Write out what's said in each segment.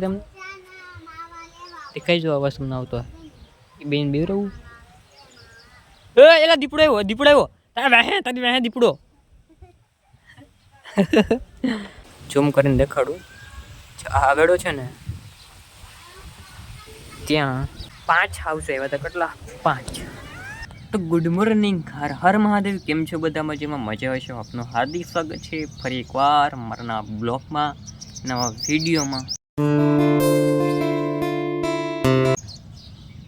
તમને દેખાઈ જો અવાજ તમને આવતો બેન બેવરવું એલા દીપડો આવ્યો તારી વાહે દીપડો ઝૂમ કરીને દેખાડું આગળ છે ને ત્યાં 5 હાઉસ આવ્યા હતા. કેટલા? 5. તો ગુડ મોર્નિંગ, હર હર મહાદેવ. કેમ છો બધા? મજામાં હશે. આપનું હાર્દિક સ્વાગત છે ફરી એકવાર મારા બ્લોગમાં, નવા વિડીયોમાં.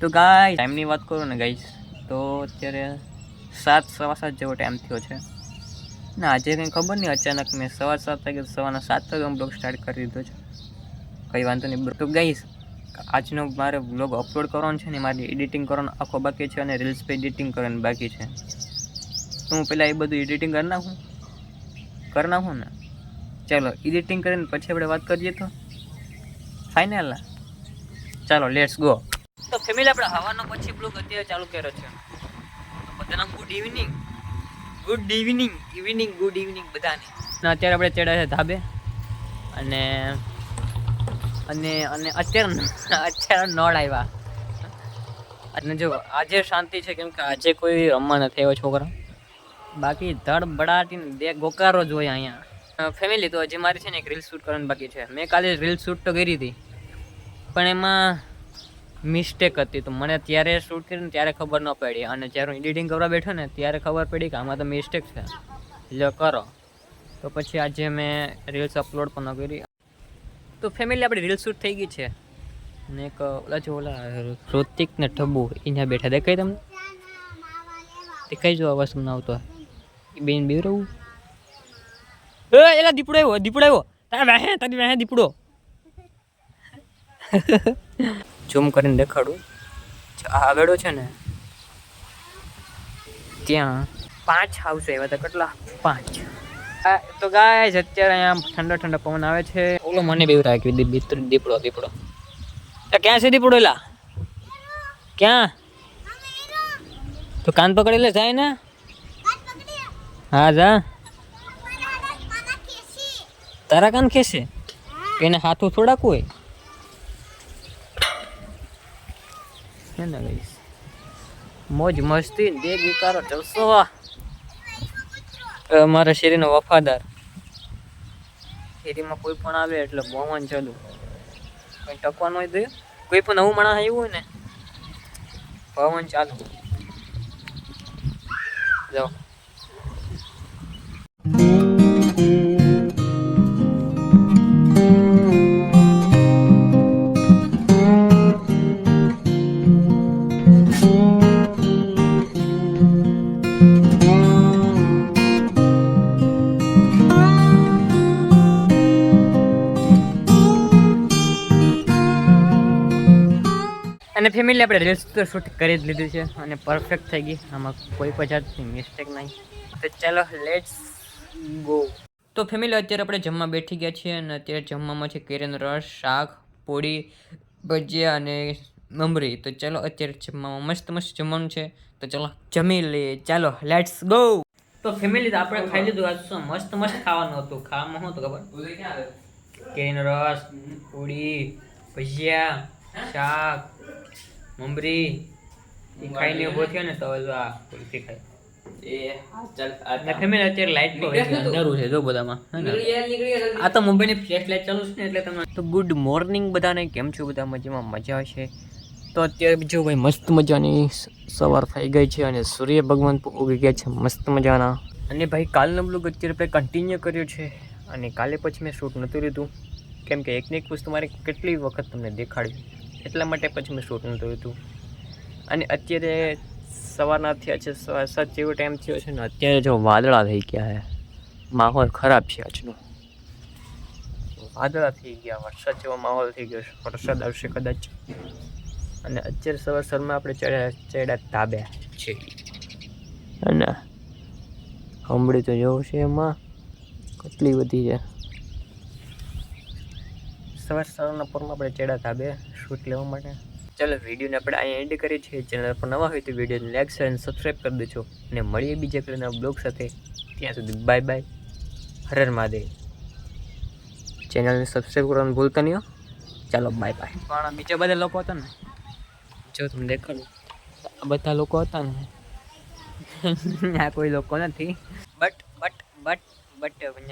તો ગાઈસ ટાઈમની વાત કરું ને ગાઈસ, તો અત્યારે 7:15 જેવો ટાઈમ થયો છે ને આજે કંઈ ખબર નહીં, અચાનક મેં 7:15 વાગે સવારના 7 વાગે બ્લોગ સ્ટાર્ટ કરી દીધો છે. કંઈ વાંધો નહીં. તો ગાઈસ આજનો મારે બ્લોગ અપલોડ કરવાનો છે ને, મારી એડિટિંગ કરવાનો આખો બાકી છે અને રીલ્સ પર એડિટિંગ કરવાનું બાકી છે. તો હું પહેલાં એ બધું એડિટિંગ કરી નાખું ને. ચાલો એડિટિંગ કરીને પછી આપણે વાત કરીએ તો ફાઇનલ. ચાલો લેટ્સ ગો. તો ફેમિલી આપણે હવાનો પછી બ્લોગ અત્યારે ચાલુ કર્યો છે. તો બધાને ગુડ ઇવનિંગ બધાને. અત્યારે આપણે ચડ્યા છે ધાબે અને અત્યારે નળ આવ્યા. અને જો આજે શાંતિ છે કેમ કે આજે કોઈ રમવા નથી આવ્યો છોકરા, બાકી ધડ બડાટીને બે ગોકારો જ હોય અહીંયા. ફેમિલી તો હજી મારી છે ને એક રીલ શૂટ કરવાની બાકી છે. મેં કાલે રીલ શૂટ તો કરી હતી પણ એમાં મિસ્ટેક હતી, તો મને ત્યારે શૂટ કરીને ત્યારે ખબર ન પડી, અને જ્યારે હું એડિટિંગ કરવા બેઠો ને ત્યારે ખબર પડી કે આમાં તો મિસ્ટેક છે, એટલે કરો. તો પછી આજે મેં રીલ્સ અપલોડ પણ ન કરી. તો ફેમિલી આપણી રીલ શૂટ થઈ ગઈ છે ને એક ઓલા ઋતિક ને ટબુ અહીંયા બેઠા દેખાય તમને? દેખાઈ જો અવાજ તમને આવતો બેન બેવરવું એલા દીપડો આવ્યો તારી વાહે દીપડો ઝૂમ કરીને દેખાડું આગળ છે ને ત્યાં 5 હાઉસ આવ્યા હતા. કેટલા? 5. તો ગાઈસ અત્યારે અહીંયા ઠંડો પવન આવે છે. ઓલો મને બેવ રાખી દીપડો ક્યાં છે દીપડો? એલા ક્યાં? તો કાન પકડી લે, જાય ને. હા જા. તારા કાન ખેશે? એને હાથું થોડાક હોય ને ગાઈસ. મોજ મસ્તી દે ગીકારો જલસો. મારા શેરીનો વફાદાર. શેરીમાં કોઈ પણ આવે એટલે બોવન ચાલુ, કંઈ ટકવાનું હોય તો કોઈ પણ નવું માણસ આવ્યું હોય ને પવન ચાલુ. જાઓ અને ફેમિલી આપણે રીલ્સ તો શૂટ કરી જ લીધી છે અને પરફેક્ટ થઈ ગઈ, આમાં કોઈ પણ જાતની મિસ્ટેક નહીં. તો ચાલો લેટ્સ ગો. તો ફેમિલી અત્યારે આપણે જમવા બેઠી ગયા છીએ અને અત્યારે જમવામાં છે કેરીનો રસ, શાક, પૂરી, ભજીયા અને મમરી. તો ચાલો અત્યારે જમવામાં મસ્ત જમવાનું છે, તો ચાલો જમી લઈએ. ચાલો લેટ્સ ગો. તો ફેમિલી આપણે ખાઈ લીધું. આજ શું મસ્ત ખાવાનું હતું. ખાવામાં શું હતું ખબર? કેરીનો રસ, પૂરી, ભજીયા, શાક, મમરી. ખાઈને ઉભો થયો ને તો આ કુલ્ફી ખાય. ફેમિલી અત્યારે લાઈટ અંધારું છે જો બધામાં. આ તો મોબાઈલની ફ્લેશ લાઈટ ચાલુ છે ને એટલે તમે. તો ગુડ મોર્નિંગ બધાને. કેમ છો બધા? મજામાં મજા હશે. તો અત્યારે બીજું ભાઈ મસ્ત મજાની સવાર થઈ ગઈ છે અને સૂર્ય ભગવાન ઉગી ગયા છે મસ્ત મજાના. અને ભાઈ કાલનો બ્લોગ અત્યારે આપણે કન્ટિન્યુ કર્યો છે અને કાલે પછી મેં શૂટ નહોતું લીધું કેમ કે એકને એક વસ્તુ મારે કેટલી વખત તમને દેખાડ્યું, એટલા માટે પછી મેં શૂટ નહોતું લીધું. અને અત્યારે સવારના થયા છે 7 જેવો ટાઈમ થયો છે ને અત્યારે જો વાદળા થઈ ગયા છે. માહોલ ખરાબ છે આજનો. વાદળા થઈ ગયા, વરસાદ જેવો માહોલ થઈ ગયો છે, વરસાદ આવશે કદાચ. અને અત્યારે સવારમાં આપણે ચડ્યા ધાબે છે અને હમણાં તો જેવું છે એમાં કેટલી બધી છે. સવારના પરમાં આપણે ચડ્યા ધાબે શૂટ લેવા માટે. ચાલો વિડીયોને આપણે અહીંયા એન્ડ કરીએ છીએ. ચેનલ પર નવા હોય તો વિડીયોને લાઈક શેર અને સબસ્ક્રાઈબ કરી દેજો અને મળીએ બીજા કલરના બ્લોગ સાથે. ત્યાં સુધી બાય બાય. હર હર મહાદેવ. ચેનલને સબસ્ક્રાઈબ કરવાનું ભૂલતા નહીં. ચાલો બાય બાય. પણ બીજા બધા લોકો હતા ને, જો તમને દેખાડું, આ બધા લોકો હતા ને, આ કોઈ લોકો નથી. બટ